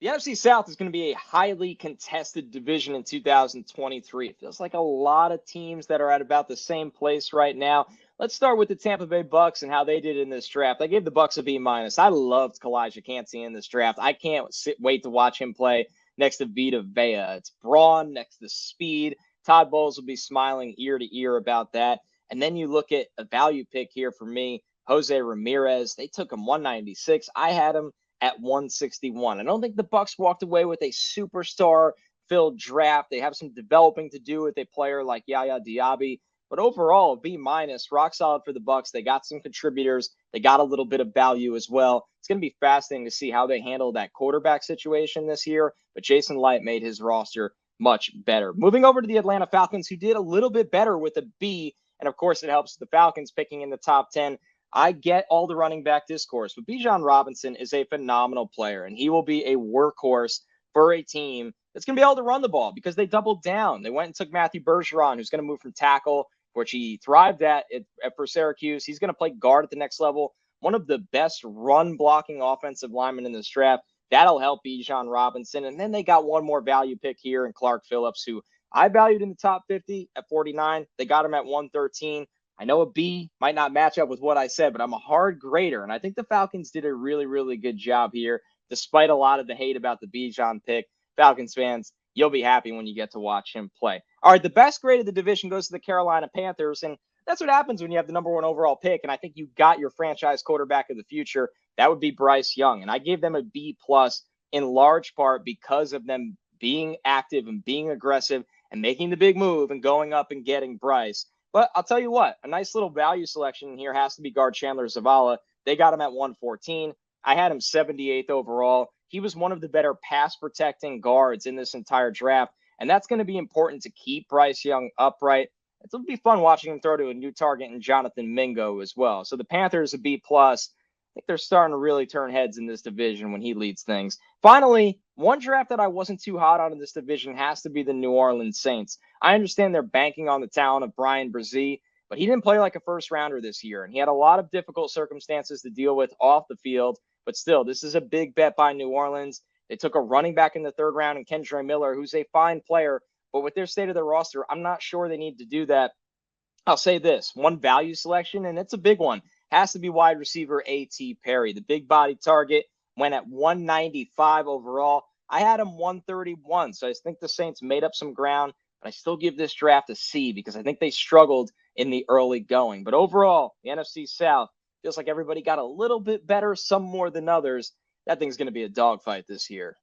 The NFC South is going to be a highly contested division in 2023. It feels like a lot of teams that are at about the same place right now. Let's start with the Tampa Bay Bucks and how they did in this draft. I gave the Bucks a B minus. I loved Kalijah Cansey in this draft. I can't wait to watch him play next to Vita Vea. It's brawn next to speed. Todd Bowles will be smiling ear to ear about that. And then you look at a value pick here for me, Jose Ramirez. They took him 196. I had him at 161. I don't think the Bucks walked away with a superstar filled draft. They have some developing to do with a player like Yaya Diaby, but overall, B minus, rock solid for the Bucks. They got some contributors. They got a little bit of value as well. It's going to be fascinating to see how they handle that quarterback situation this year, but Jason Light made his roster much better. Moving over to the Atlanta Falcons, who did a little bit better with a B, and of course it helps the Falcons picking in the top 10. I get all the running back discourse, but Bijan Robinson is a phenomenal player, and he will be a workhorse for a team that's going to be able to run the ball because they doubled down. They went and took Matthew Bergeron, who's going to move from tackle, which he thrived at for Syracuse. He's going to play guard at the next level. One of the best run-blocking offensive linemen in this draft. That'll help Bijan Robinson. And then they got one more value pick here in Clark Phillips, who I valued in the top 50 at 49. They got him at 113. I know a B might not match up with what I said, but I'm a hard grader. And I think the Falcons did a really, really good job here, despite a lot of the hate about the Bijan pick. Falcons fans, you'll be happy when you get to watch him play. All right, the best grade of the division goes to the Carolina Panthers. And that's what happens when you have the number one overall pick. And I think you got your franchise quarterback of the future. That would be Bryce Young. And I gave them a B plus in large part because of them being active and being aggressive and making the big move and going up and getting Bryce. But I'll tell you what, a nice little value selection here has to be guard Chandler Zavala. They got him at 114. I had him 78th overall. He was one of the better pass protecting guards in this entire draft. And that's going to be important to keep Bryce Young upright. It'll be fun watching him throw to a new target in Jonathan Mingo as well. So the Panthers a B plus. I think they're starting to really turn heads in this division when he leads things. Finally, one draft that I wasn't too hot on in this division has to be the New Orleans Saints. I understand they're banking on the talent of Brian Brzee, but he didn't play like a first rounder this year, and he had a lot of difficult circumstances to deal with off the field. But still, this is a big bet by New Orleans. They took a running back in the third round in Kendre Miller, who's a fine player, but with their state of their roster, I'm not sure they need to do that. I'll say this, one value selection, and it's a big one, has to be wide receiver A.T. Perry. The big body target went at 195 overall. I had him 131, so I think the Saints made up some ground, but I still give this draft a C because I think they struggled in the early going. But overall, the NFC South feels like everybody got a little bit better, some more than others. That thing's going to be a dogfight this year.